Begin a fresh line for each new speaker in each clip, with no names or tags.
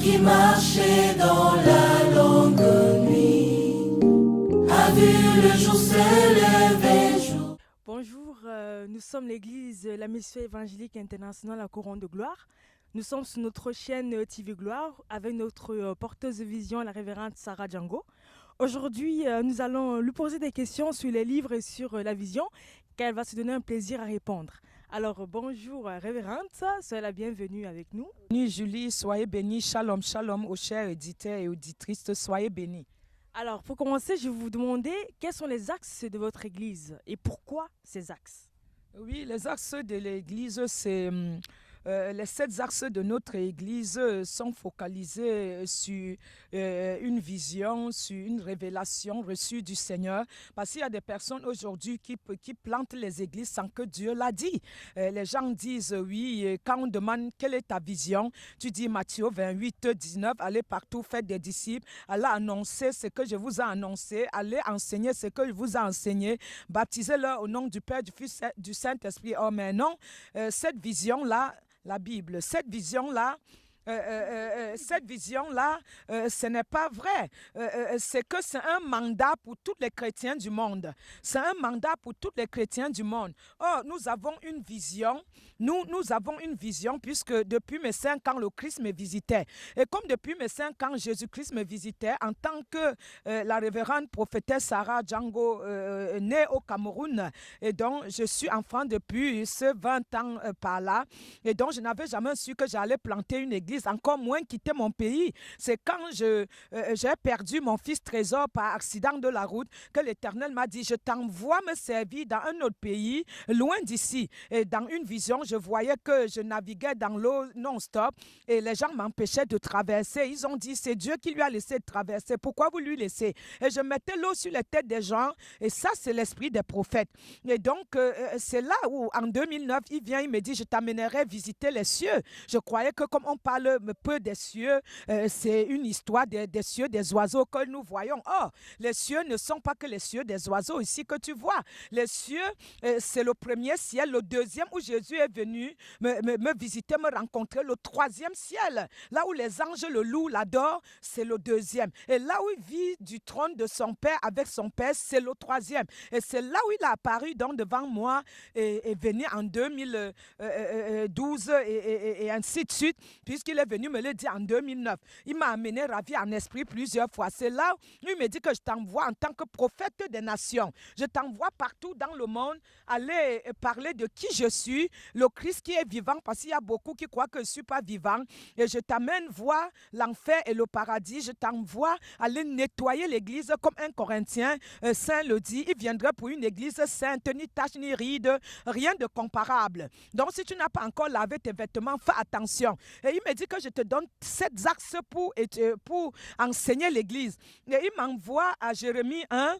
qui marchait dans la longue nuit a vu le jour se lever.
Bonjour, nous sommes l'église La Mission évangélique internationale à Courant de Gloire. Nous sommes sur notre chaîne TV Gloire avec notre porteuse de vision, la révérende Sarah Django. Aujourd'hui, nous allons lui poser des questions sur les livres et sur la vision, qu'elle va se donner un plaisir à répondre. Alors, bonjour révérende, soyez la bienvenue avec nous.
Bienvenue Julie, soyez bénie, shalom, shalom aux chers éditeurs et auditrices, soyez bénis.
Alors, pour commencer, je vais vous demander quels sont les axes de votre église et pourquoi ces axes?
Oui, les axes de l'église, c'est... les 7 axes de notre Église sont focalisés sur une vision, sur une révélation reçue du Seigneur. Parce qu'il y a des personnes aujourd'hui qui plantent les églises sans que Dieu l'a dit. Les gens disent oui, quand on demande quelle est ta vision, tu dis Matthieu 28, 19, allez partout, faites des disciples, allez annoncer ce que je vous ai annoncé, allez enseigner ce que je vous ai enseigné, baptisez-le au nom du Père, du Fils, du Saint-Esprit. Oh mais non, cette vision-là, la Bible, cette vision-là, ce n'est pas vrai. C'est que c'est un mandat pour tous les chrétiens du monde. C'est un mandat pour tous les chrétiens du monde. Oh, nous avons une vision. Nous avons une vision puisque depuis mes 5 ans, le Christ me visitait. Et comme depuis mes 5 ans, Jésus-Christ me visitait en tant que la révérende prophétesse Sarah Django, née au Cameroun. Et donc, je suis enfant depuis ce 20 ans par là. Et donc, je n'avais jamais su que j'allais planter une église, encore moins quitter mon pays. C'est quand j'ai perdu mon fils Trésor par accident de la route que l'Éternel m'a dit, je t'envoie me servir dans un autre pays, loin d'ici. Et dans une vision, je voyais que je naviguais dans l'eau non-stop et les gens m'empêchaient de traverser. Ils ont dit, c'est Dieu qui lui a laissé traverser. Pourquoi vous lui laissez? Et je mettais l'eau sur les têtes des gens et ça, c'est l'esprit des prophètes. Et donc, c'est là où, en 2009, il vient, il me dit, je t'amènerai visiter les cieux. Je croyais que comme on parle peu des cieux, c'est une histoire des cieux, des oiseaux que nous voyons. Or, les cieux ne sont pas que les cieux des oiseaux ici que tu vois. Les cieux, c'est le premier ciel. Le deuxième où Jésus est venu me visiter, me rencontrer. Le troisième ciel, là où les anges le louent, l'adorent, c'est le deuxième. Et là où il vit du trône de son Père avec son Père, c'est le troisième. Et c'est là où il a apparu donc devant moi et venu en 2012 et ainsi de suite, puisqu'il est venu me le dire en 2009. Il m'a amené ravi en esprit plusieurs fois. C'est là où il me dit que je t'envoie en tant que prophète des nations. Je t'envoie partout dans le monde aller parler de qui je suis, le Christ qui est vivant, parce qu'il y a beaucoup qui croient que je ne suis pas vivant. Et je t'amène voir l'enfer et le paradis. Je t'envoie aller nettoyer l'église comme un Corinthien saint le dit. Il viendrait pour une église sainte, ni tache ni ride, rien de comparable. Donc si tu n'as pas encore lavé tes vêtements, fais attention. Et il me dit que je te donne 7 axes pour enseigner l'église. Et il m'envoie à Jérémie 1,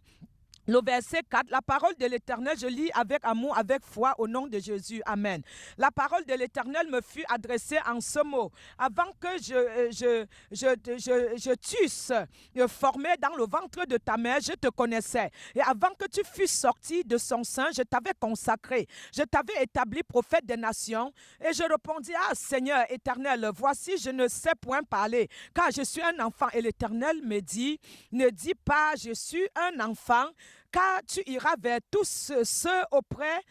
le verset 4, la parole de l'Éternel, je lis avec amour, avec foi, au nom de Jésus. Amen. La parole de l'Éternel me fut adressée en ce mot. Avant que je t'eusse formé dans le ventre de ta mère, je te connaissais. Et avant que tu fusses sorti de son sein, je t'avais consacré. Je t'avais établi prophète des nations. Et je répondis, ah Seigneur éternel, voici, je ne sais point parler, car je suis un enfant. Et l'Éternel me dit, ne dis pas, je suis un enfant, car tu iras vers tous ceux auprès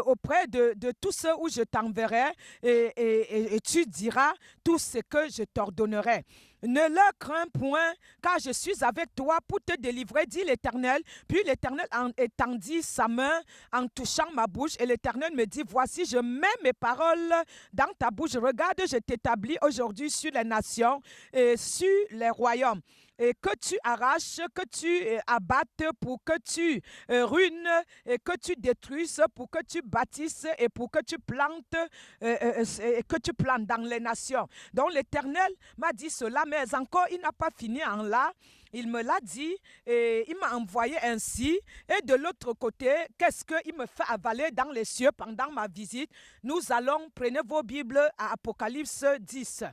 auprès de tous ceux où je t'enverrai et tu diras tout ce que je t'ordonnerai. Ne leur crains point, car je suis avec toi pour te délivrer, dit l'Éternel. Puis l'Éternel étendit sa main en touchant ma bouche et l'Éternel me dit, voici, je mets mes paroles dans ta bouche. Regarde, je t'établis aujourd'hui sur les nations et sur les royaumes. Et que tu arraches, que tu abattes, pour que tu ruines, et que tu détruises, pour que tu bâtisses et pour que tu plantes, dans les nations. Donc l'Éternel m'a dit cela, mais encore il n'a pas fini en là. Il me l'a dit et il m'a envoyé ainsi. Et de l'autre côté, qu'est-ce qu'il me fait avaler dans les cieux pendant ma visite? Nous allons, prenez vos Bibles à Apocalypse 10.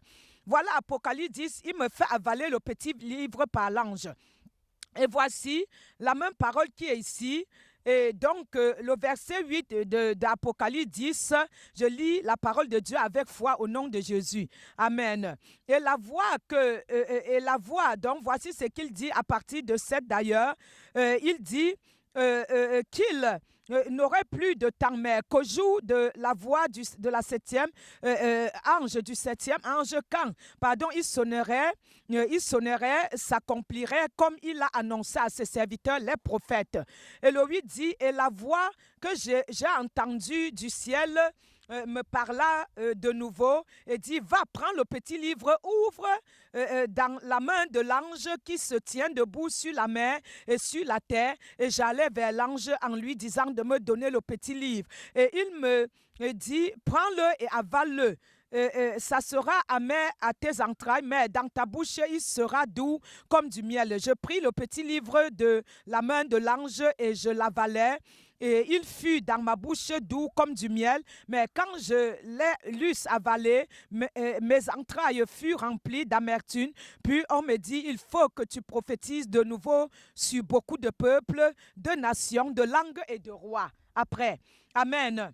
Voilà Apocalypse 10, il me fait avaler le petit livre par l'ange. Et voici la même parole qui est ici. Et donc, le verset 8 d'Apocalypse 10, je lis la parole de Dieu avec foi au nom de Jésus. Amen. Et la voix, donc voici ce qu'il dit à partir de 7 d'ailleurs. Il dit qu'il n'aurait plus de temps, mais qu'au jour de la voix de la septième ange, du septième ange, quand, il sonnerait, s'accomplirait comme il a annoncé à ses serviteurs, les prophètes. Et le 8 dit, et la voix que j'ai entendue du ciel me parla de nouveau et dit, va, prends le petit livre, ouvre dans la main de l'ange qui se tient debout sur la mer et sur la terre. Et j'allais vers l'ange en lui disant de me donner le petit livre. Et il me dit, prends-le et avale-le. Ça sera amer à tes entrailles, mais dans ta bouche, il sera doux comme du miel. Je pris le petit livre de la main de l'ange et je l'avalai. Et il fut dans ma bouche doux comme du miel, mais quand je l'eusse avalé, mes entrailles furent remplies d'amertume. Puis on me dit, il faut que tu prophétises de nouveau sur beaucoup de peuples, de nations, de langues et de rois. Après, amen.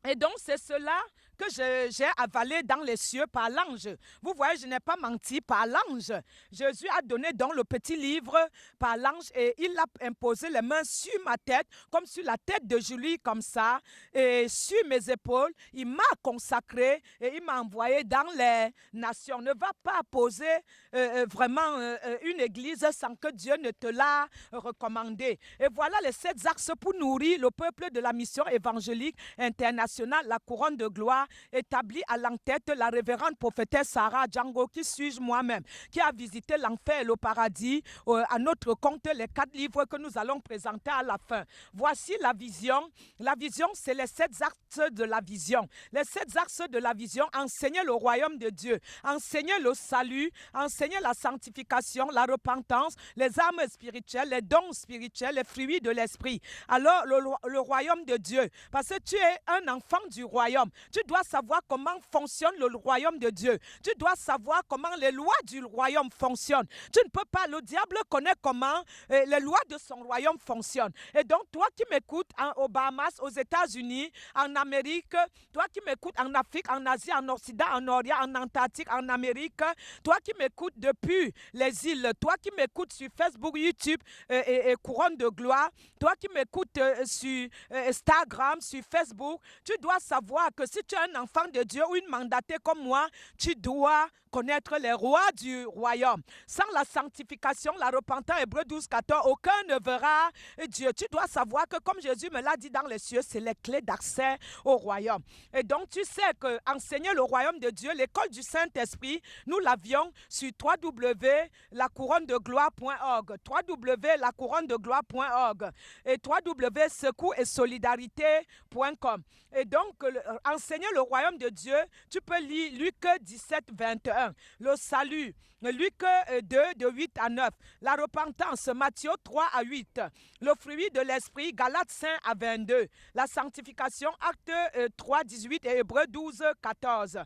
Et donc c'est cela que j'ai avalé dans les cieux par l'ange. Vous voyez, je n'ai pas menti, par l'ange. Jésus a donné donc le petit livre par l'ange et il a imposé les mains sur ma tête, comme sur la tête de Julie, comme ça, et sur mes épaules. Il m'a consacré et il m'a envoyé dans les nations. Ne va pas poser vraiment une église sans que Dieu ne te l'a recommandé. Et voilà les 7 axes pour nourrir le peuple de la mission évangélique internationale, la couronne de gloire, établie à l'entête la révérende prophétesse Sarah Django, qui suis-je moi-même, qui a visité l'enfer et le paradis, à notre compte les 4 livres que nous allons présenter à la fin. Voici la vision. La vision, c'est les 7 axes de la vision. Les 7 axes de la vision: enseigner le royaume de Dieu, enseigner le salut, enseigner la sanctification, la repentance, les armes spirituelles, les dons spirituels, les fruits de l'esprit. Alors, le royaume de Dieu, parce que tu es un enfant du royaume, tu dois savoir comment fonctionne le royaume de Dieu. Tu dois savoir comment les lois du royaume fonctionnent. Tu ne peux pas, le diable connaît comment les lois de son royaume fonctionnent. Et donc, toi qui m'écoutes aux Bahamas, aux États-Unis, en Amérique, toi qui m'écoutes en Afrique, en Asie, en Occident, en Orient, en Antarctique, en Amérique, toi qui m'écoutes depuis les îles, toi qui m'écoutes sur Facebook, YouTube et Couronne de Gloire, toi qui m'écoutes sur Instagram, sur Facebook, tu dois savoir que si tu es un enfant de Dieu ou une mandatée comme moi, tu dois connaître les rois du royaume. Sans la sanctification, la repentance, Hébreux 12, 14, aucun ne verra Dieu. Tu dois savoir que, comme Jésus me l'a dit dans les cieux, c'est les clés d'accès au royaume. Et donc, tu sais que enseigner le royaume de Dieu, l'école du Saint-Esprit, nous l'avions sur www.lacouronne-de-gloire.org, www.lacouronne-de-gloire.org et www.secours-et-solidarité.com. Et donc, enseigner le royaume de Dieu, tu peux lire Luc 17, 21. Le salut, Luc 2, de 8 à 9. La repentance, Matthieu 3 à 8. Le fruit de l'esprit, Galates 5 à 22. La sanctification, Actes 3, 18 et Hébreux 12, 14.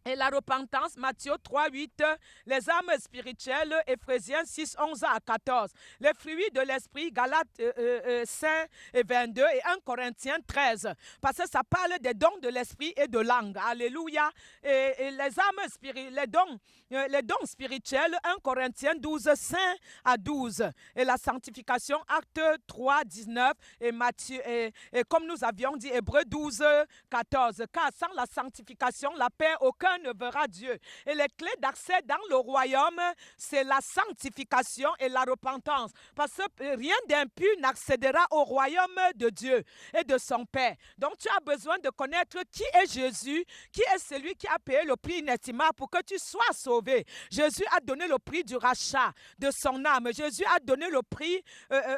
Et la repentance, Matthieu 3, 8, les armes spirituelles, Éphésiens 6, 11 à 14. Les fruits de l'esprit, Galates 5 et 22 et 1 Corinthiens 13. Parce que ça parle des dons de l'esprit et de langue. Alléluia. Et les armes spirituelles, les dons spirituels, 1 Corinthiens 12, 5 à 12. Et la sanctification, Actes 3, 19 et Matthieu, et comme nous avions dit, Hébreux 12, 14. Car sans la sanctification, la paix, aucun ne verra Dieu. Et les clés d'accès dans le royaume, c'est la sanctification et la repentance. Parce que rien d'impur n'accédera au royaume de Dieu et de son Père. Donc tu as besoin de connaître qui est Jésus, qui est celui qui a payé le prix inestimable pour que tu sois sauvé. Jésus a donné le prix du rachat de son âme. Jésus a donné le prix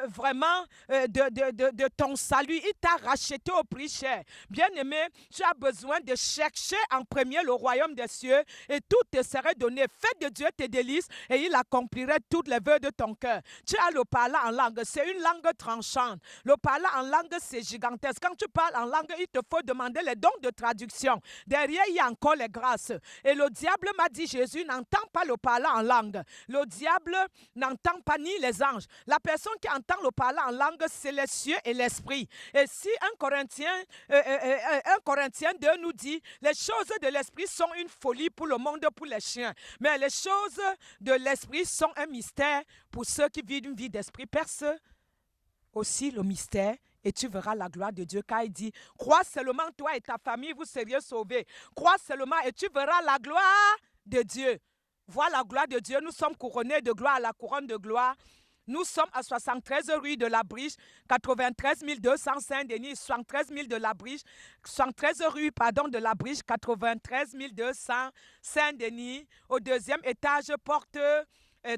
vraiment de ton salut. Il t'a racheté au prix cher. Bien-aimé, tu as besoin de chercher en premier le royaume royaume des cieux et tout te serait donné. Fais de Dieu tes délices et il accomplirait toutes les vœux de ton cœur. Tu as le parler en langue, c'est une langue tranchante. Le parler en langue, c'est gigantesque. Quand tu parles en langue, il te faut demander les dons de traduction. Derrière, il y a encore les grâces. Et le diable m'a dit, Jésus n'entend pas le parler en langue. Le diable n'entend pas ni les anges. La personne qui entend le parler en langue, c'est les cieux et l'esprit. Et si un Corinthien 2 nous dit, les choses de l'esprit sont une folie pour le monde, pour les chiens. Mais les choses de l'esprit sont un mystère pour ceux qui vivent une vie d'esprit. Perce aussi le mystère et tu verras la gloire de Dieu. Car il dit, crois seulement toi et ta famille, vous seriez sauvés. Crois seulement et tu verras la gloire de Dieu. Vois la gloire de Dieu. Nous sommes couronnés de gloire à la couronne de gloire. Nous sommes à 73 rue de la Briche, 93 200 Saint-Denis, 73 000 de la Briche, 73 rue de la Briche, 93 200 Saint-Denis. Au deuxième étage, porte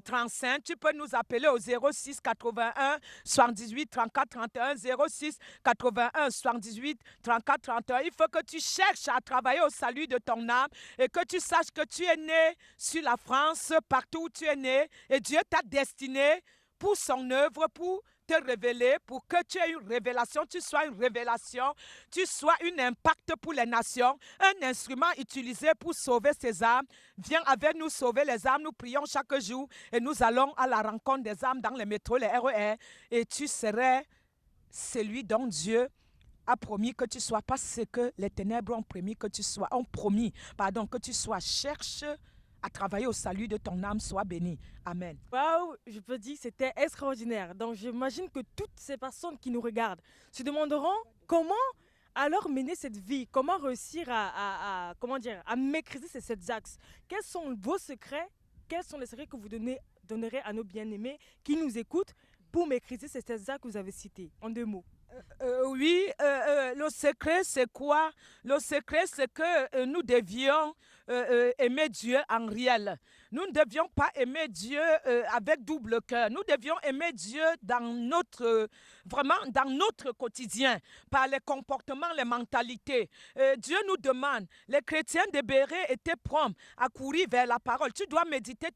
35. Tu peux nous appeler au 06 81 78 34 31, 06 81 78 34 31. Il faut que tu cherches à travailler au salut de ton âme et que tu saches que tu es né sur la France, partout où tu es né, et Dieu t'a destiné pour son œuvre, pour te révéler, pour que tu aies une révélation, tu sois une révélation, tu sois un impact pour les nations, un instrument utilisé pour sauver ces âmes. Viens avec nous sauver les âmes, nous prions chaque jour et nous allons à la rencontre des âmes dans les métros, les RER, et tu serais celui dont Dieu a promis que tu sois, parce que les ténèbres ont promis que tu sois, que tu sois. Cherche à travailler au salut de ton âme, sois béni. Amen.
Waouh, je peux dire que c'était extraordinaire. Donc j'imagine que toutes ces personnes qui nous regardent se demanderont comment alors mener cette vie, comment réussir à maîtriser ces 7 axes. Quels sont vos secrets? Quels sont les secrets que vous donnerez à nos bien-aimés qui nous écoutent pour maîtriser ces 7 axes que vous avez cités, en 2 mots?
Le secret, c'est quoi? Le secret, c'est que nous devions aimer Dieu en réel. Nous ne devions pas aimer Dieu avec double cœur. Nous devions aimer Dieu vraiment dans notre quotidien, par les comportements, les mentalités. Dieu nous demande, les chrétiens de Béret étaient prompts à courir vers la parole. Tu dois méditer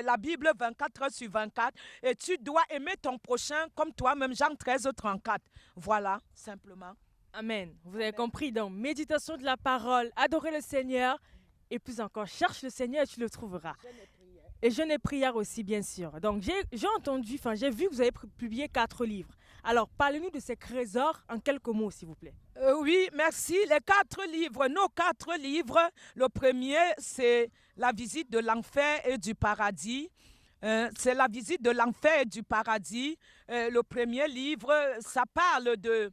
la Bible 24 heures sur 24 et tu dois aimer ton prochain comme toi-même, Jean 13, 34. Voilà, simplement.
Amen. Vous avez compris, donc méditation de la parole, adorer le Seigneur et plus encore, cherche le Seigneur et tu le trouveras. Et jeûne et prière aussi, bien sûr. Donc j'ai vu que vous avez publié 4 livres. Alors parlez-nous de ces trésors en quelques mots, s'il vous plaît.
Oui, merci. Les 4 livres, nos 4 livres, le premier, c'est la visite de l'enfer et du paradis. C'est la visite de l'enfer et du paradis. Le premier livre, ça parle de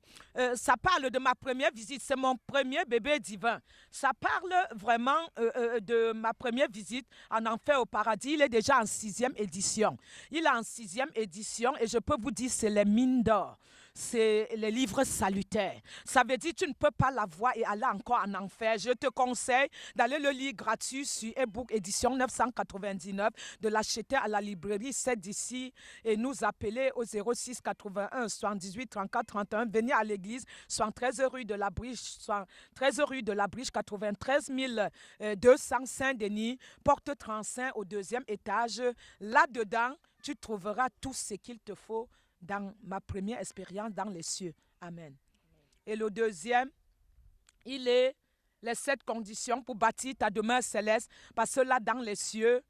ma première visite. C'est mon premier bébé divin. Ça parle vraiment de ma première visite en enfer au paradis. Il est déjà en 6e édition. Il est en 6e édition et je peux vous dire, c'est les mines d'or. C'est les livres salutaires. Ça veut dire que tu ne peux pas l'avoir et aller encore en enfer. Je te conseille d'aller le lire gratuit sur e-book édition 999, de l'acheter à la librairie 7 d'ici et nous appeler au 06 81 78 34 31. Venir à l'église, 73 rue de la Briche, 13 rue de la Briche, 93 200 Saint-Denis, porte 35 au 2e étage. Là-dedans, tu trouveras tout ce qu'il te faut dans ma première expérience dans les cieux. Amen. Et le deuxième, il est les 7 conditions pour bâtir ta demeure céleste. Parce que là, dans les cieux,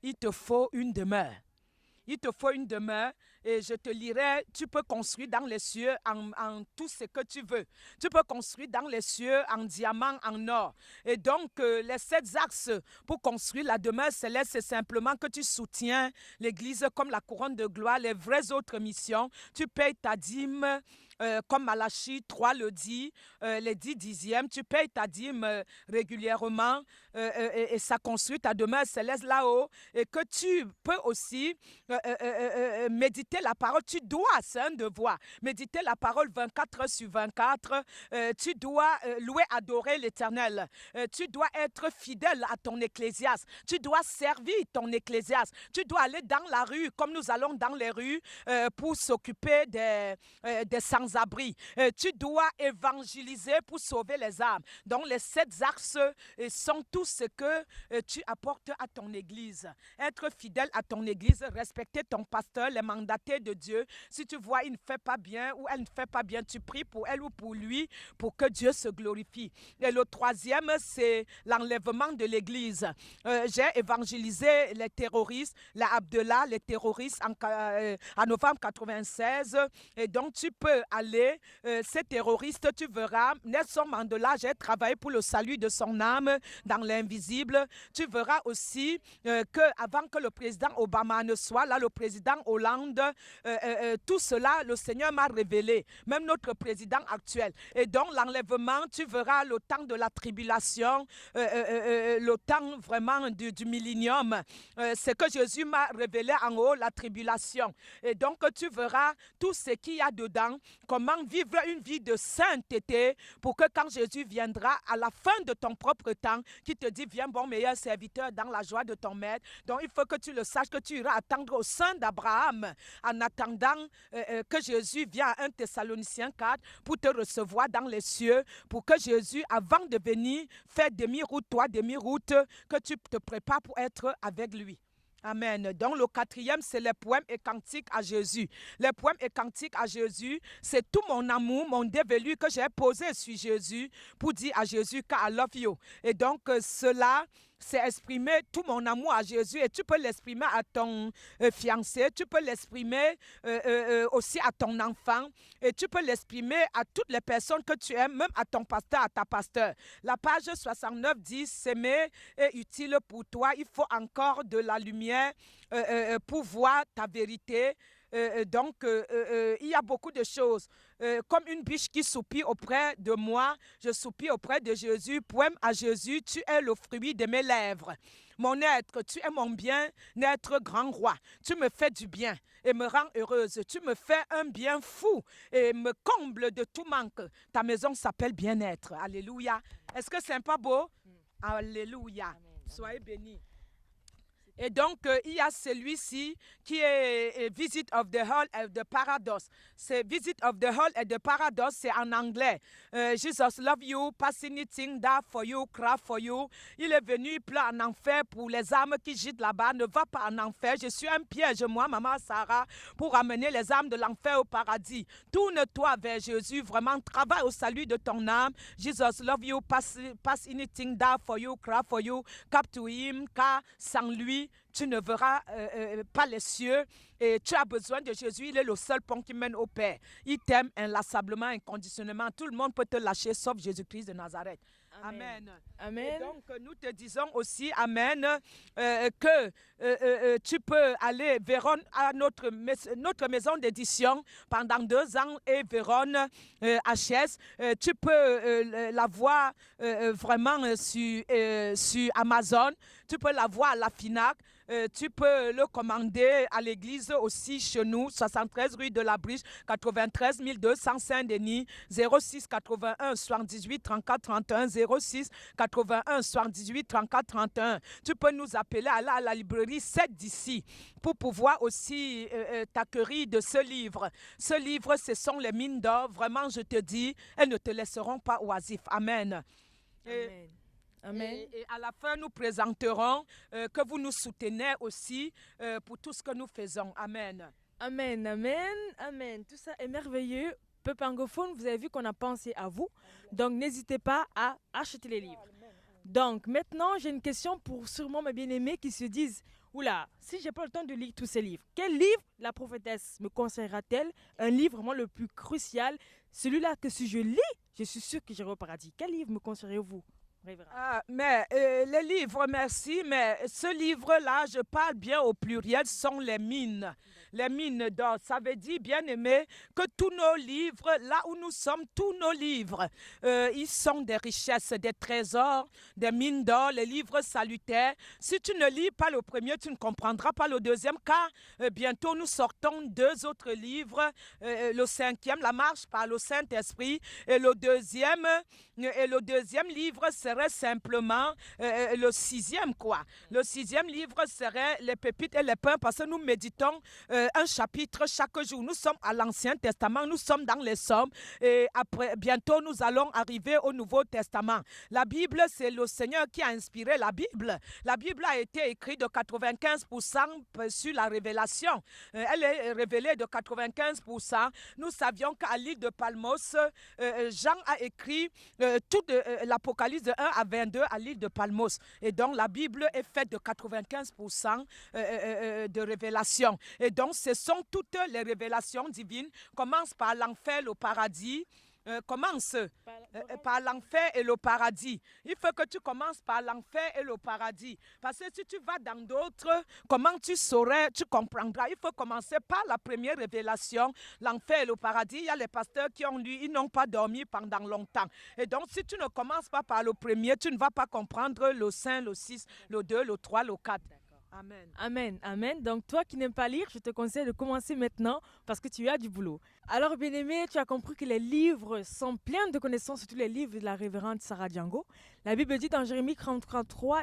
il te faut une demeure. Il te faut une demeure et je te lirai, tu peux construire dans les cieux en tout ce que tu veux. Tu peux construire dans les cieux en diamant, en or. Et donc, les 7 axes pour construire la demeure céleste, c'est simplement que tu soutiens l'Église comme la couronne de gloire, les vraies autres missions. Tu payes ta dîme, comme Malachie 3 le dit, les 10 dixièmes, tu payes ta dîme régulièrement et ça construit ta demeure céleste là-haut et que tu peux aussi méditer la parole. Tu dois, c'est un devoir, méditer la parole 24 heures sur 24. Tu dois louer, adorer l'Éternel. Tu dois être fidèle à ton ecclésiaste. Tu dois servir ton ecclésiaste. Tu dois aller dans la rue comme nous allons dans les rues pour s'occuper des sans sans-abri. Tu dois évangéliser pour sauver les âmes. Donc les 7 axes sont tout ce que tu apportes à ton église. Être fidèle à ton église, respecter ton pasteur, les mandatés de Dieu. Si tu vois il ne fait pas bien ou elle ne fait pas bien, tu pries pour elle ou pour lui pour que Dieu se glorifie. Et le 3e, c'est l'enlèvement de l'église. J'ai évangélisé les terroristes, les Abdallah, les terroristes en novembre 96. Et donc tu peux aller, ces terroristes, tu verras, Nelson Mandela, j'ai travaillé pour le salut de son âme dans l'invisible. Tu verras aussi qu'avant que le président Obama ne soit là, le président Hollande, tout cela, le Seigneur m'a révélé, même notre président actuel. Et donc l'enlèvement, tu verras le temps de la tribulation, le temps vraiment du millénium, c'est que Jésus m'a révélé en haut, la tribulation. Et donc tu verras tout ce qu'il y a dedans, comment vivre une vie de sainteté pour que quand Jésus viendra à la fin de ton propre temps, qui te dit viens bon meilleur serviteur dans la joie de ton maître. Donc il faut que tu le saches, que tu iras attendre au sein d'Abraham en attendant que Jésus vienne à 1 Thessaloniciens 4 pour te recevoir dans les cieux, pour que Jésus, avant de venir, fait demi-route, toi demi-route, que tu te prépares pour être avec lui. Amen. Donc le 4e, c'est les poèmes et cantiques à Jésus. Les poèmes et cantiques à Jésus, c'est tout mon amour, mon dévolu que j'ai posé sur Jésus pour dire à Jésus I love you. Et donc cela, c'est exprimer tout mon amour à Jésus, et tu peux l'exprimer à ton fiancé, tu peux l'exprimer aussi à ton enfant, et tu peux l'exprimer à toutes les personnes que tu aimes, même à ton pasteur, à ta pasteur. La page 69 dit, s'aimer est utile pour toi, il faut encore de la lumière pour voir ta vérité. Donc, il y a beaucoup de choses. Comme une biche qui soupire auprès de moi, je soupire auprès de Jésus. Poème à Jésus, tu es le fruit de mes lèvres. Mon être, tu es mon bien-être grand roi. Tu me fais du bien et me rends heureuse. Tu me fais un bien fou et me comble de tout manque. Ta maison s'appelle bien-être. Alléluia. Est-ce que c'est pas beau? Alléluia. Amen. Soyez bénis. Et donc, il y a celui-ci qui est Visit of the Hall and the Paradox. C'est Visit of the Hall and the Paradox, c'est en anglais. Jesus love you, passing anything that for you, cry for you. Il est venu, il pleut en enfer pour les âmes qui gîtent là-bas. Ne va pas en enfer. Je suis un piège, moi, maman Sarah, pour amener les âmes de l'enfer au paradis. Tourne-toi vers Jésus, vraiment, travaille au salut de ton âme. Jesus love you, pass anything that for you, cry for you. Cap to him, car sans lui, tu ne verras pas les cieux, et tu as besoin de Jésus. Il est le seul pont qui mène au Père. Il t'aime inlassablement, inconditionnellement. Tout le monde peut te lâcher sauf Jésus-Christ de Nazareth. Amen.
Amen.
Et donc, nous te disons aussi, Amen, que tu peux aller, Vérone, à notre maison d'édition pendant 2 ans, et Vérone HS. Tu peux la voir vraiment sur Amazon. Tu peux la voir à la FINAC. Tu peux le commander à l'église aussi chez nous, 73 rue de la Briche, 93 200 Saint-Denis, 06 81 78 34 31, 06 81 78 34 31. Tu peux nous appeler à la librairie 7 d'ici pour pouvoir aussi t'acquérir de ce livre. Ce livre, ce sont les mines d'or. Vraiment, je te dis, elles ne te laisseront pas oisif. Amen.
Amen. Amen.
Et à la fin, nous présenterons que vous nous soutenez aussi pour tout ce que nous faisons. Amen.
Amen, amen, amen. Tout ça est merveilleux. Peuple anglophone, vous avez vu qu'on a pensé à vous. Donc, n'hésitez pas à acheter les livres. Donc, maintenant, j'ai une question pour sûrement mes bien-aimés qui se disent, oula, si je n'ai pas le temps de lire tous ces livres, quel livre la prophétesse me conseillera-t-elle? Un livre vraiment le plus crucial, celui-là que si je lis, je suis sûre que j'irai au paradis. Quel livre me conseillerez-vous?
Mais les livres, merci, mais ce livre-là, je parle bien au pluriel, sont les mines. Les mines d'or, ça veut dire, bien aimé, que tous nos livres, là où nous sommes, tous nos livres, ils sont des richesses, des trésors, des mines d'or, les livres salutaires. Si tu ne lis pas le premier, tu ne comprendras pas le deuxième, car bientôt nous sortons 2 autres livres, le 5e, la marche par le Saint-Esprit, et le deuxième livre, c'est serait simplement le 6e, quoi. Le 6e livre serait les pépites et les pains, parce que nous méditons un chapitre chaque jour. Nous sommes à l'Ancien Testament, nous sommes dans les Psaumes, et après, bientôt, nous allons arriver au Nouveau Testament. La Bible, c'est le Seigneur qui a inspiré la Bible. La Bible a été écrite de 95% sur la révélation. Elle est révélée de 95%. Nous savions qu'à l'île de Palmos, Jean a écrit toute l'Apocalypse de 1 à 22 à l'île de Palmos. Et donc, la Bible est faite de 95% de révélation. Et donc, ce sont toutes les révélations divines. Commence par l'enfer, le paradis. Commence par l'enfer et le paradis. Il faut que tu commences par l'enfer et le paradis. Parce que si tu vas dans d'autres, comment tu saurais, tu comprendras. Il faut commencer par la première révélation, l'enfer et le paradis. Il y a les pasteurs qui ont lu, ils n'ont pas dormi pendant longtemps. Et donc, si tu ne commences pas par le premier, tu ne vas pas comprendre le 5, le 6, le 2, le 3, le 4. Amen.
Amen, amen. Donc toi qui n'aimes pas lire, je te conseille de commencer maintenant parce que tu as du boulot. Alors bien-aimé, tu as compris que les livres sont pleins de connaissances, surtout les livres de la révérende Sarah Django. La Bible dit dans Jérémie 33,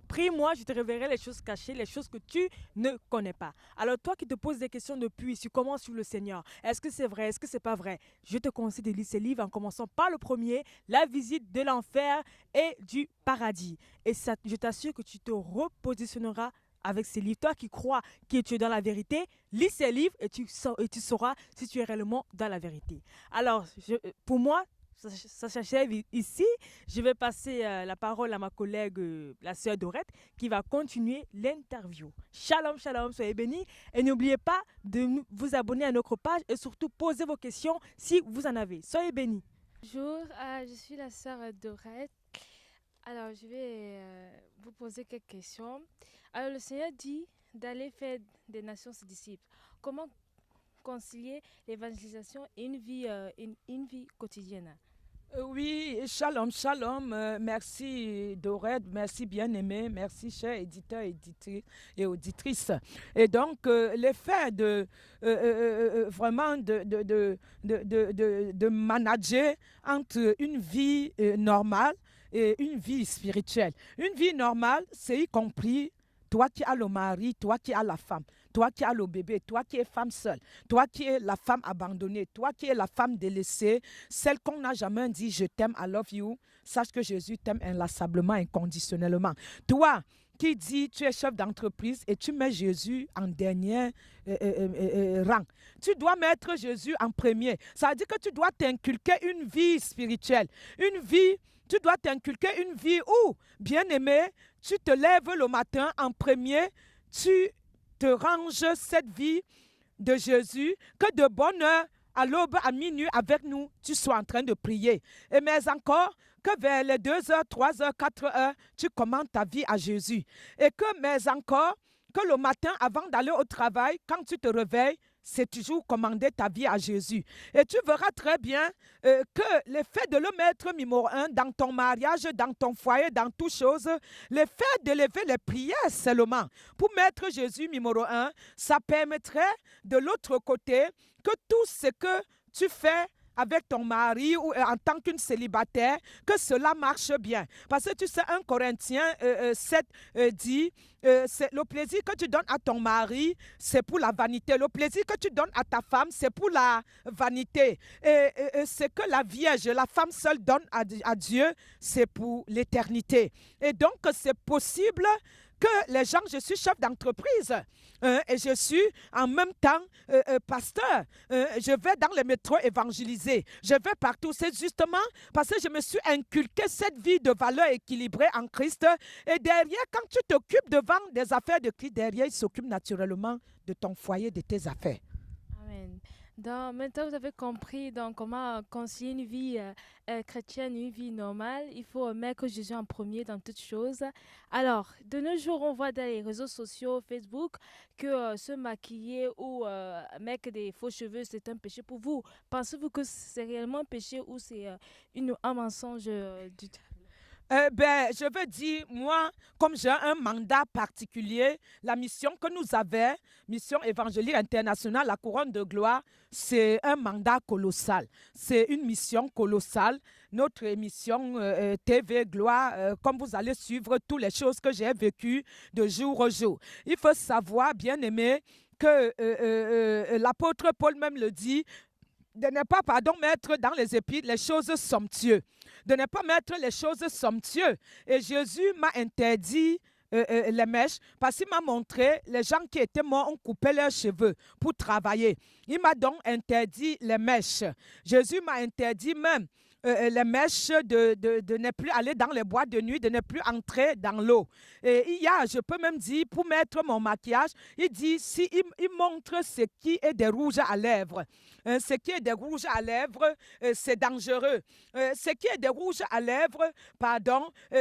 prie-moi, je te révélerai les choses cachées, les choses que tu ne connais pas. Alors toi qui te poses des questions depuis, tu commences sur le Seigneur. Est-ce que c'est vrai? Est-ce que c'est pas vrai? Je te conseille de lire ces livres en commençant par le premier, la visite de l'enfer et du paradis. Et ça, je t'assure que tu te repositionneras avec ces livres. Toi qui crois que tu es dans la vérité, lis ces livres et tu sauras si tu es réellement dans la vérité. Alors, pour moi, ça s'achève ici. Je vais passer la parole à ma collègue, la sœur Dorette, qui va continuer l'interview. Shalom, shalom, soyez bénis. Et n'oubliez pas de vous abonner à notre page et surtout poser vos questions si vous en avez. Soyez bénis.
Bonjour, je suis la sœur Dorette. Alors, je vais vous poser quelques questions. Alors, le Seigneur dit d'aller faire des nations ses disciples. Comment concilier l'évangélisation et une vie quotidienne?
Oui, shalom, shalom. Merci Dorette, merci bien-aimé, merci chers éditeurs et auditrices. Et donc, l'effet de vraiment de manager entre une vie normale et une vie spirituelle. Une vie normale, c'est y compris toi qui as le mari, toi qui as la femme, toi qui as le bébé, toi qui es femme seule, toi qui es la femme abandonnée, toi qui es la femme délaissée, celle qu'on n'a jamais dit je t'aime, I love you, sache que Jésus t'aime inlassablement, inconditionnellement. Toi qui dis tu es chef d'entreprise et tu mets Jésus en dernier rang. Tu dois mettre Jésus en premier. Ça veut dire que tu dois t'inculquer une vie spirituelle, tu dois t'inculquer une vie où, bien-aimé, tu te lèves le matin en premier, tu te ranges cette vie de Jésus, que de bonne heure, à l'aube, à minuit, avec nous, tu sois en train de prier. Et mais encore, que vers les 2h, 3h, 4h, tu commandes ta vie à Jésus. Et que, mais encore, que le matin, avant d'aller au travail, quand tu te réveilles, c'est toujours commander ta vie à Jésus. Et tu verras très bien que le fait de le mettre numéro 1 dans ton mariage, dans ton foyer, dans toutes choses, le fait de lever les prières seulement pour mettre Jésus numéro 1, ça permettrait de l'autre côté que tout ce que tu fais avec ton mari ou en tant qu'une célibataire, que cela marche bien. Parce que tu sais, 1 Corinthiens 7 dit, le plaisir que tu donnes à ton mari, c'est pour la vanité. Le plaisir que tu donnes à ta femme, c'est pour la vanité. Et ce que la Vierge, la femme seule donne à Dieu, c'est pour l'éternité. Et donc, c'est possible que les gens, je suis chef d'entreprise et je suis en même temps pasteur. Je vais dans les métros évangéliser. Je vais partout. C'est justement parce que je me suis inculqué cette vie de valeur équilibrée en Christ. Et derrière, quand tu t'occupes devant des affaires de Christ, derrière, il s'occupe naturellement de ton foyer, de tes affaires.
Amen. Maintenant, vous avez compris comment concilier une vie chrétienne, une vie normale. Il faut mettre Jésus en premier dans toutes choses. Alors, de nos jours, on voit dans les réseaux sociaux, Facebook, que se maquiller ou mettre des faux cheveux, c'est un péché pour vous. Pensez-vous que c'est réellement un péché ou c'est un mensonge du
Je veux dire, moi, comme j'ai un mandat particulier, la mission que nous avons, mission évangélique internationale, la couronne de gloire, c'est un mandat colossal. C'est une mission colossale notre émission TV Gloire, comme vous allez suivre toutes les choses que j'ai vécues de jour au jour. Il faut savoir, bien aimé, que l'apôtre Paul même le dit, de ne pas, mettre dans les épîtres les choses somptueuses. De ne pas mettre les choses somptueuses. Et Jésus m'a interdit les mèches parce qu'il m'a montré les gens qui étaient morts ont coupé leurs cheveux pour travailler. Il m'a donc interdit les mèches. Jésus m'a interdit même les mèches de ne plus aller dans les boîtes de nuit, de ne plus entrer dans l'eau. Et je peux même dire, pour mettre mon maquillage, il dit, il montre ce qui est des rouges à lèvres. Ce qui est des rouges à lèvres, c'est dangereux. Ce qui est des rouges à lèvres,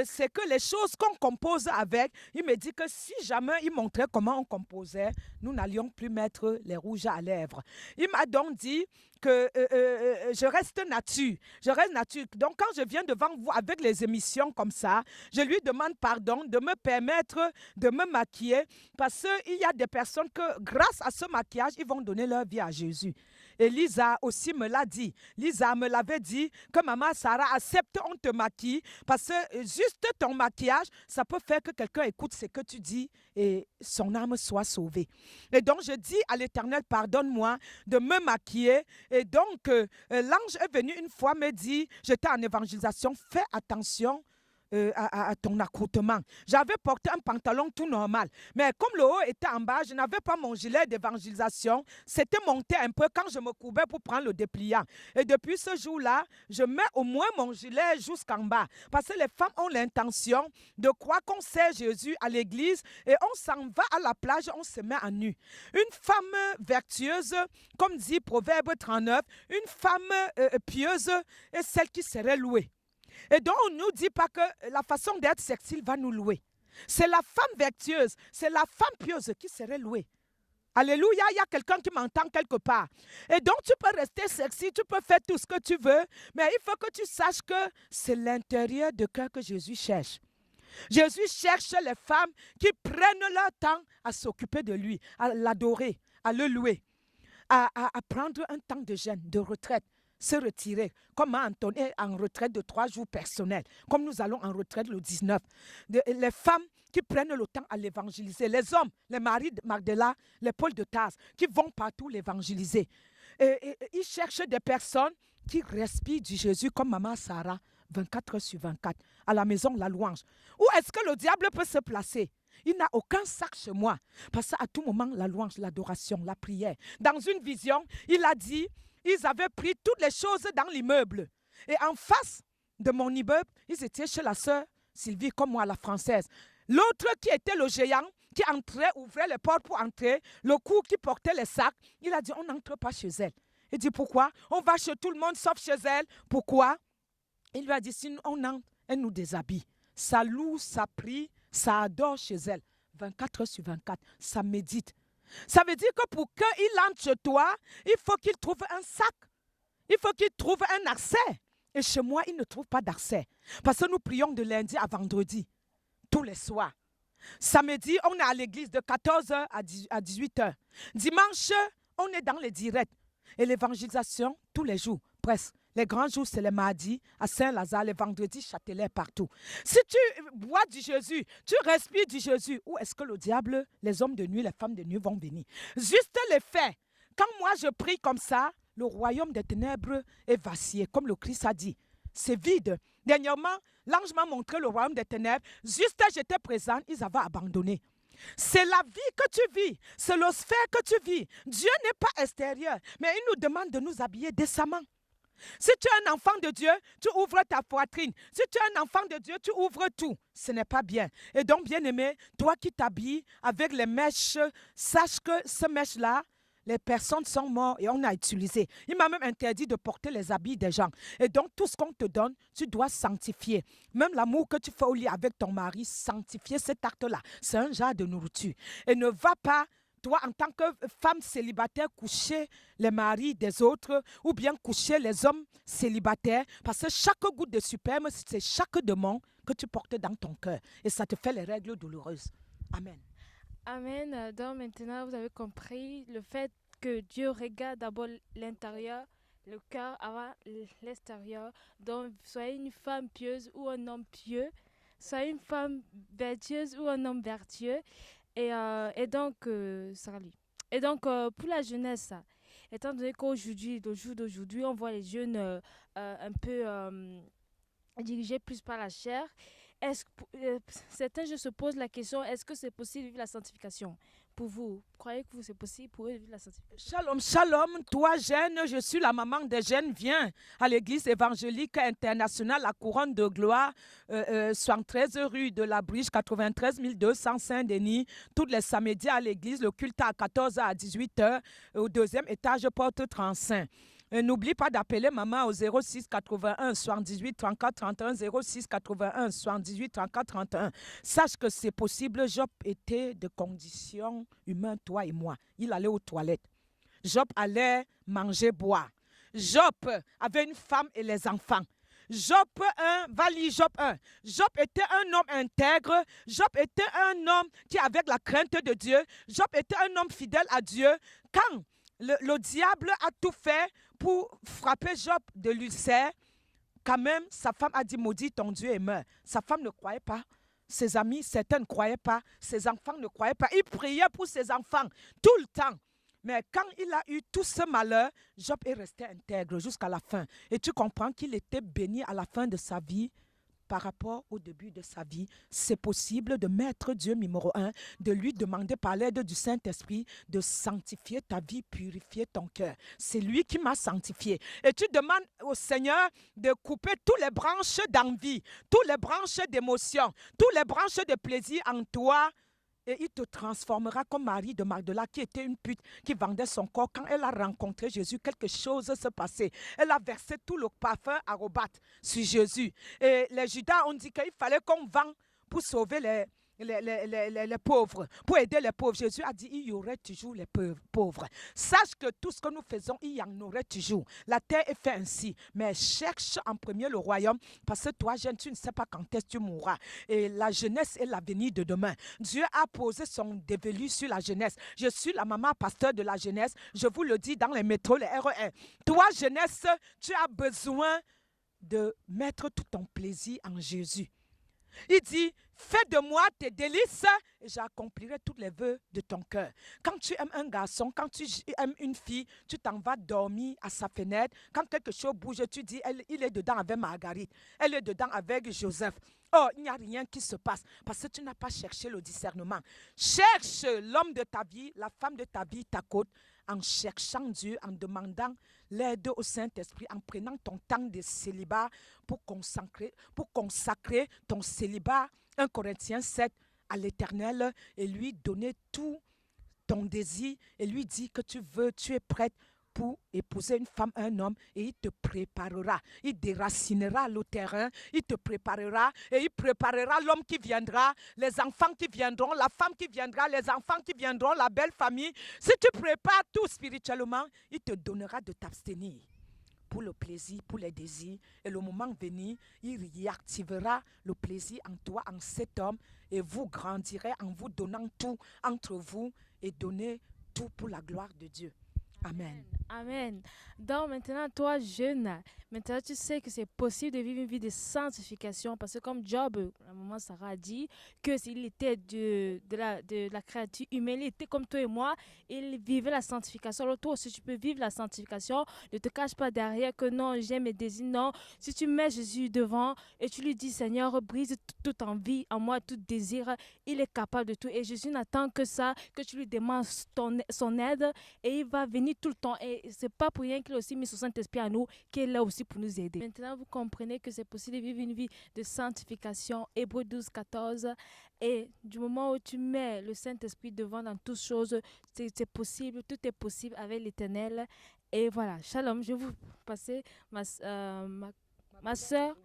c'est que les choses qu'on compose avec, il me dit que si jamais il montrait comment on composait, nous n'allions plus mettre les rouges à lèvres. Il m'a donc dit que je reste nature. Je reste nature. Donc, quand je viens devant vous avec les émissions comme ça, je lui demande pardon de me permettre de me maquiller parce qu'il y a des personnes que, grâce à ce maquillage, ils vont donner leur vie à Jésus. Et Lisa aussi me l'a dit. Lisa me l'avait dit que maman Sarah, accepte, on te maquille parce que juste ton maquillage, ça peut faire que quelqu'un écoute ce que tu dis et son âme soit sauvée. Et donc, je dis à l'Éternel, pardonne-moi de me maquiller. Et donc, l'ange est venu une fois me dire, j'étais en évangélisation, fais attention à ton accoutrement. J'avais porté un pantalon tout normal. Mais comme le haut était en bas, je n'avais pas mon gilet d'évangélisation. C'était monté un peu quand je me courbais pour prendre le dépliant. Et depuis ce jour-là, je mets au moins mon gilet jusqu'en bas. Parce que les femmes ont l'intention de croire qu'on sert Jésus à l'église et on s'en va à la plage, on se met à nu. Une femme vertueuse, comme dit Proverbe 39, une femme pieuse est celle qui serait louée. Et donc, on ne nous dit pas que la façon d'être sexy va nous louer. C'est la femme vertueuse, c'est la femme pieuse qui serait louée. Alléluia, il y a quelqu'un qui m'entend quelque part. Et donc, tu peux rester sexy, tu peux faire tout ce que tu veux, mais il faut que tu saches que c'est l'intérieur de cœur que Jésus cherche. Jésus cherche les femmes qui prennent leur temps à s'occuper de lui, à l'adorer, à le louer, à prendre un temps de jeûne, de retraite, se retirer, comme Antoine est en retraite de 3 jours personnels, comme nous allons en retraite le 19. Les femmes qui prennent le temps à l'évangéliser, les hommes, les maris de Magdala, les Paul de Tarse, qui vont partout l'évangéliser. Et ils cherchent des personnes qui respirent du Jésus comme maman Sarah, 24 heures sur 24, à la maison, la louange. Où est-ce que le diable peut se placer? Il n'a aucun sac chez moi. Parce qu'à tout moment, la louange, l'adoration, la prière. Dans une vision, il a dit, ils avaient pris toutes les choses dans l'immeuble. Et en face de mon immeuble, ils étaient chez la sœur Sylvie, comme moi, la française. L'autre qui était le géant, qui entrait, ouvrait les portes pour entrer, le cou qui portait les sacs, il a dit, on n'entre pas chez elle. Il dit, pourquoi? On va chez tout le monde sauf chez elle. Pourquoi? Il lui a dit, si on entre, elle nous déshabille. Ça loue, ça prie, ça adore chez elle. 24 heures sur 24, ça médite. Ça veut dire que pour qu'il entre chez toi, il faut qu'il trouve un sac. Il faut qu'il trouve un accès. Et chez moi, il ne trouve pas d'accès. Parce que nous prions de lundi à vendredi, tous les soirs. Samedi, on est à l'église de 14h à 18h. Dimanche, on est dans les directs. Et l'évangélisation, tous les jours, presque. Les grands jours, c'est les mardis à Saint-Lazare, les vendredis, Châtelet, partout. Si tu bois du Jésus, tu respires du Jésus, où est-ce que le diable, les hommes de nuit, les femmes de nuit vont venir? Juste les faits. Quand moi je prie comme ça, le royaume des ténèbres est vacillé, comme le Christ a dit. C'est vide. Dernièrement, l'ange m'a montré le royaume des ténèbres. Juste j'étais présente, ils avaient abandonné. C'est la vie que tu vis, c'est le sphère que tu vis. Dieu n'est pas extérieur, mais il nous demande de nous habiller décemment. Si tu es un enfant de Dieu, tu ouvres ta poitrine. Si tu es un enfant de Dieu, tu ouvres tout. Ce n'est pas bien. Et donc, bien-aimé, toi qui t'habilles avec les mèches, sache que ces mèches-là, les personnes sont mortes et on a utilisé. Il m'a même interdit de porter les habits des gens. Et donc, tout ce qu'on te donne, tu dois sanctifier. Même l'amour que tu fais au lit avec ton mari, sanctifier cet acte-là. C'est un genre de nourriture. Et ne va pas, toi, en tant que femme célibataire, coucher les maris des autres ou bien coucher les hommes célibataires. Parce que chaque goutte de sperme, c'est chaque démon que tu portes dans ton cœur. Et ça te fait les règles douloureuses. Amen.
Amen. Donc maintenant, vous avez compris le fait que Dieu regarde d'abord l'intérieur le cœur avant l'extérieur. Donc, soyez une femme pieuse ou un homme pieux. Soyez une femme vertueuse ou un homme vertueux. Et donc, Sarali. Et donc, pour la jeunesse, étant donné qu'aujourd'hui, au jour d'aujourd'hui, on voit les jeunes un peu dirigés plus par la chair, certains jeunes se posent la question, est-ce que c'est possible de vivre la sanctification? Pour vous, croyez que c'est possible pour eux de vivre la sanctification?
Shalom, shalom, toi jeune, je suis la maman des jeunes, viens à l'église évangélique internationale, la couronne de gloire, 73 rue de la Briche, 93 200 Saint-Denis, tous les samedis à l'église, le culte à 14h à 18h, au deuxième étage, porte 35. N'oublie pas d'appeler maman au 06 81 78 34 31 06 81 78 34 31. Sache que c'est possible. Job était de condition humaine, toi et moi. Il allait aux toilettes. Job allait manger, boire. Job avait une femme et les enfants. Job 1, va lire Job 1. Job était un homme intègre. Job était un homme qui avait la crainte de Dieu. Job était un homme fidèle à Dieu. Quand le diable a tout fait pour frapper Job de l'ulcère, quand même, sa femme a dit, maudit ton Dieu et meurt. Sa femme ne croyait pas. Ses amis, certains ne croyaient pas. Ses enfants ne croyaient pas. Il priait pour ses enfants tout le temps. Mais quand il a eu tout ce malheur, Job est resté intègre jusqu'à la fin. Et tu comprends qu'il était béni à la fin de sa vie par rapport au début de sa vie. C'est possible de mettre Dieu numéro 1, de lui demander par l'aide du Saint-Esprit de sanctifier ta vie, purifier ton cœur. C'est lui qui m'a sanctifié. Et tu demandes au Seigneur de couper toutes les branches d'envie, toutes les branches d'émotion, toutes les branches de plaisir en toi. Et il te transformera comme Marie de Magdala qui était une pute qui vendait son corps. Quand elle a rencontré Jésus, quelque chose se passait. Elle a versé tout le parfum arobate sur Jésus. Et les Judas ont dit qu'il fallait qu'on vende pour sauver les pauvres, pour aider les pauvres. Jésus a dit, il y aurait toujours les pauvres. Sache que tout ce que nous faisons, il y en aurait toujours. La terre est faite ainsi. Mais cherche en premier le royaume, parce que toi, jeune, tu ne sais pas quand est-ce que tu mourras. Et la jeunesse est l'avenir de demain. Dieu a posé son dévolu sur la jeunesse. Je suis la maman pasteur de la jeunesse. Je vous le dis dans les métros, les RER. Toi, jeunesse, tu as besoin de mettre tout ton plaisir en Jésus. Il dit, fais de moi tes délices et j'accomplirai tous les vœux de ton cœur. Quand tu aimes un garçon, quand tu aimes une fille, tu t'en vas dormir à sa fenêtre. Quand quelque chose bouge, tu dis, il est dedans avec Marguerite. Elle est dedans avec Joseph. Oh, il n'y a rien qui se passe parce que tu n'as pas cherché le discernement. Cherche l'homme de ta vie, la femme de ta vie, ta côte, en cherchant Dieu, en demandant l'aide au Saint-Esprit, en prenant ton temps de célibat pour consacrer ton célibat, 1 Corinthiens 7, à l'Éternel et lui donner tout ton désir et lui dire que tu es prête pour épouser une femme, un homme, et il te préparera. Il déracinera le terrain, il te préparera et il préparera l'homme qui viendra, les enfants qui viendront, la femme qui viendra, les enfants qui viendront, la belle famille. Si tu prépares tout spirituellement, il te donnera de t'abstenir pour le plaisir, pour les désirs. Et le moment venu, il réactivera le plaisir en toi, en cet homme, et vous grandirez en vous donnant tout entre vous et donner tout pour la gloire de Dieu. Amen.
Amen. Donc maintenant, toi jeune, maintenant tu sais que c'est possible de vivre une vie de sanctification parce que comme Job, à un moment Sarah a dit que s'il était de la créature humaine, il était comme toi et moi, il vivait la sanctification. Alors toi aussi tu peux vivre la sanctification, ne te cache pas derrière que non, j'aime mes désirs, non. Si tu mets Jésus devant et tu lui dis Seigneur, brise toute envie en moi, tout désir, il est capable de tout et Jésus n'attend que ça, que tu lui demandes son aide et il va venir tout le temps. Et c'est pas pour rien qu'il a aussi mis son Saint-Esprit à nous, qui est là aussi pour nous aider. Maintenant, vous comprenez que c'est possible de vivre une vie de sanctification. Hébreux 12, 14. Et du moment où tu mets le Saint-Esprit devant dans toutes choses, c'est possible, tout est possible avec l'Éternel. Et voilà, shalom, je vais vous passer ma soeur,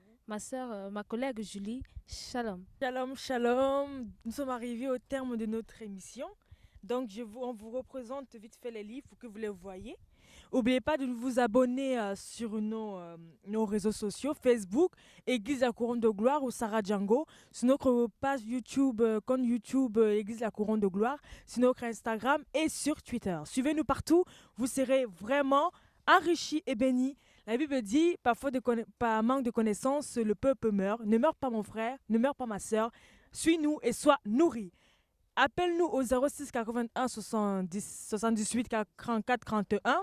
ma collègue Julie. Shalom.
Shalom, shalom. Nous sommes arrivés au terme de notre émission. Donc, on vous représente vite fait les livres pour que vous les voyez. N'oubliez pas de vous abonner sur nos réseaux sociaux, Facebook, Église la Couronne de Gloire ou Sarah Django, sur notre page YouTube, compte YouTube Église la Couronne de Gloire, sur notre Instagram et sur Twitter. Suivez-nous partout, vous serez vraiment enrichi et béni. La Bible dit, par manque de connaissances, le peuple meurt. Ne meurs pas mon frère, ne meurs pas ma sœur. Suis-nous et sois nourri. Appelle-nous au 06 81 70 78 44 31.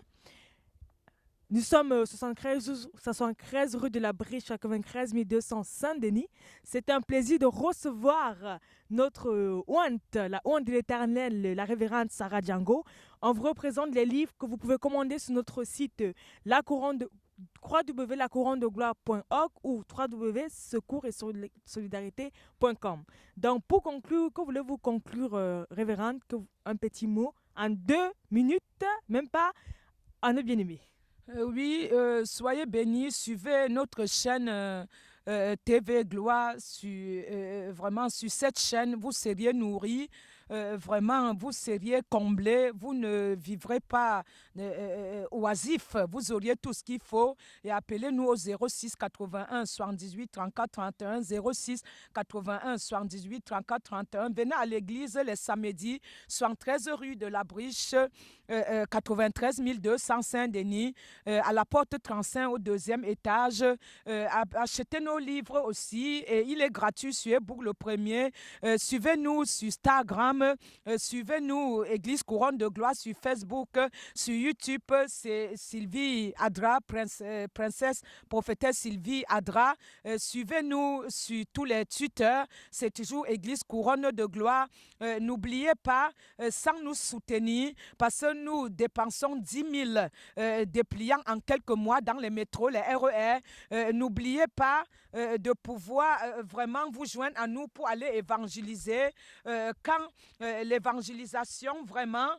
Nous sommes 73 rue de la Briche, 93 200 Saint-Denis. C'est un plaisir de recevoir notre honte, la honte de l'éternel, la révérende Sarah Django. On vous représente les livres que vous pouvez commander sur notre site www.lacouronne-de-gloire.org ou www.secours-et-solidarité.com. Donc, pour conclure, que voulez-vous conclure, révérende, un petit mot en 2 minutes, même pas, à nos bien-aimés?
Oui, soyez bénis, suivez notre chaîne TV Gloire. Vraiment, sur cette chaîne, vous seriez nourris. Vraiment, vous seriez comblés, vous ne vivrez pas oisif, vous auriez tout ce qu'il faut. Et appelez-nous au 06 81 78 34 31, 06 81 78 34 31. Venez à l'église les samedis, 73 rue de la Briche, 93 200 Saint-Denis, à la porte 35 au 2e étage. Achetez nos livres aussi, et il est gratuit sur ebook le premier. Suivez-nous sur Instagram. Suivez-nous, Église Couronne de Gloire, sur Facebook, sur YouTube, c'est Sylvie Adra, princesse prophétesse Sylvie Adra. Suivez-nous sur tous les Twitter, c'est toujours Église Couronne de Gloire. N'oubliez pas, sans nous soutenir, parce que nous dépensons 10 000 dépliants en quelques mois dans les métros, les RER. N'oubliez pas de pouvoir vraiment vous joindre à nous pour aller évangéliser. Quand l'évangélisation, vraiment,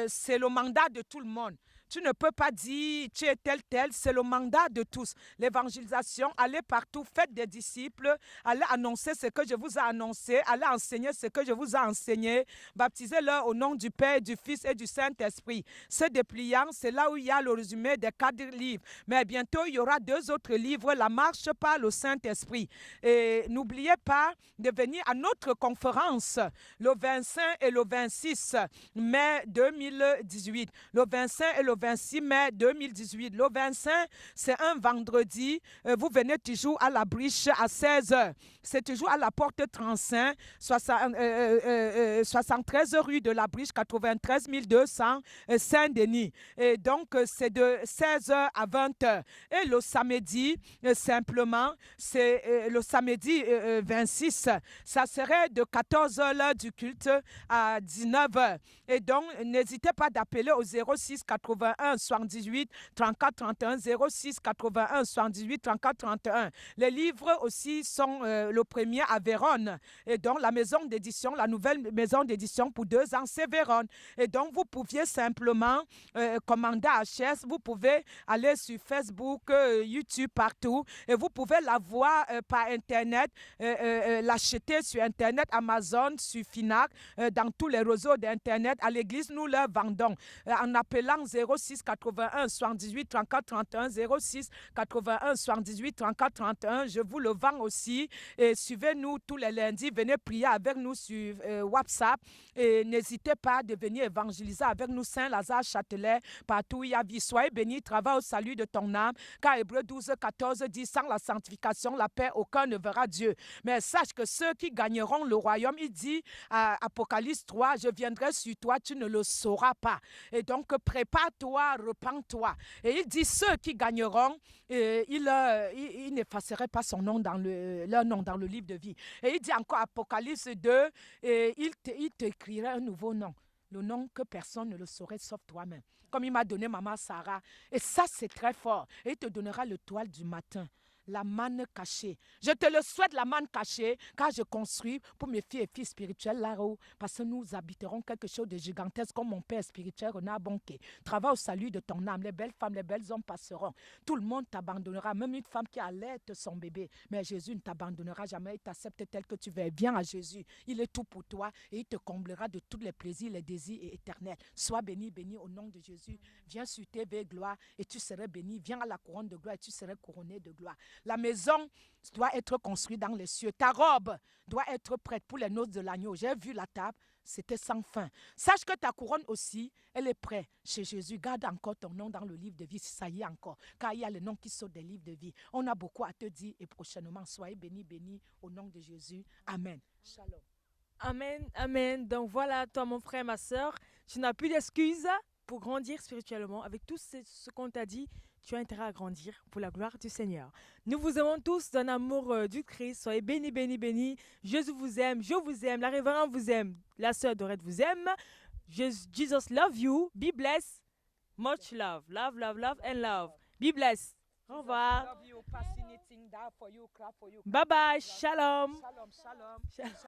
c'est le mandat de tout le monde. Tu ne peux pas dire tu es tel, c'est le mandat de tous. L'évangélisation, allez partout, faites des disciples, allez annoncer ce que je vous ai annoncé, allez enseigner ce que je vous ai enseigné, baptisez-leur au nom du Père, du Fils et du Saint-Esprit. Ce dépliant, c'est là où il y a le résumé des 4 livres. Mais bientôt, il y aura 2 autres livres, la marche par le Saint-Esprit. Et n'oubliez pas de venir à notre conférence le 25 et le 26 mai 2018. Le 25 et le 26 mai 2018. Le 25, c'est un vendredi. Vous venez toujours à la Briche à 16h. C'est toujours à la porte 35, 73 rue de la Briche, 93 200 Saint-Denis. Et donc, c'est de 16h à 20h. Et le samedi, simplement, c'est le samedi 26, ça serait de 14h l'heure du culte à 19h. Et donc, n'hésitez pas d'appeler au 06 81 78 34 31, 06 81 78 34 31. Les livres aussi sont le premier à Vérone. Et donc, la maison d'édition, la nouvelle maison d'édition pour 2 ans, c'est Vérone. Et donc, vous pouviez simplement commander à HS. Vous pouvez aller sur Facebook, YouTube, partout. Et vous pouvez la voir par Internet, l'acheter sur Internet, Amazon, sur Finac, dans tous les réseaux d'Internet. À l'église, nous leur vendons. En appelant 06 81 78 34 31, 06 81 78 34 31, je vous le vends aussi. Et suivez-nous tous les lundis. Venez prier avec nous sur WhatsApp. Et n'hésitez pas de venir évangéliser avec nous, Saint-Lazare, Châtelet, partout où il y a vie. Soyez bénis, travaille au salut de ton âme. Car Hébreux 12, 14 dit, sans la sanctification, la paix, aucun ne verra Dieu. Mais sache que ceux qui gagneront le royaume, il dit à Apocalypse 3, je viendrai sur toi, tu ne le sauras pas. Et donc, prépare-toi, repens-toi. Et il dit, ceux qui gagneront, il n'effacerait pas son nom leur nom dans le livre de vie. Et il dit encore, Apocalypse 2, il t'écrirait un nouveau nom. Le nom que personne ne le saurait sauf toi-même. Comme il m'a donné maman Sarah. Et ça, c'est très fort. Et il te donnera le toile du matin. La manne cachée. Je te le souhaite, la manne cachée, car je construis pour mes filles et filles spirituelles là-haut, parce que nous habiterons quelque chose de gigantesque comme mon père spirituel Renard Bonquet. Travaille au salut de ton âme. Les belles femmes, les belles hommes passeront. Tout le monde t'abandonnera, même une femme qui allait son bébé. Mais Jésus ne t'abandonnera jamais. Il t'accepte tel que tu veux. Viens à Jésus. Il est tout pour toi et il te comblera de tous les plaisirs, les désirs éternels. Sois béni, béni au nom de Jésus. Viens sur TV Gloire et tu serais béni. Viens à la couronne de gloire et tu serais couronné de gloire. La maison doit être construite dans les cieux. Ta robe doit être prête pour les noces de l'agneau. J'ai vu la table, c'était sans fin. Sache que ta couronne aussi, elle est prête chez Jésus. Garde encore ton nom dans le livre de vie, si ça y est encore. Car il y a les noms qui sortent des livres de vie. On a beaucoup à te dire et prochainement, soyez bénis, bénis au nom de Jésus. Amen. Shalom.
Amen, amen. Donc voilà, toi, mon frère, ma soeur, tu n'as plus d'excuses pour grandir spirituellement. Avec tout ce qu'on t'a dit, tu as intérêt à grandir pour la gloire du Seigneur. Nous vous aimons tous d'un amour du Christ. Soyez bénis, bénis, bénis. Jésus vous aime, je vous aime, la révérende vous aime, la sœur Dorette vous aime. Jesus love you. Be blessed. Much love. Love, love, love and love. Be blessed. Au revoir.
Love you. Pass anything down for you, clap for you.
Bye bye. Shalom.
Shalom, shalom.
Shalom.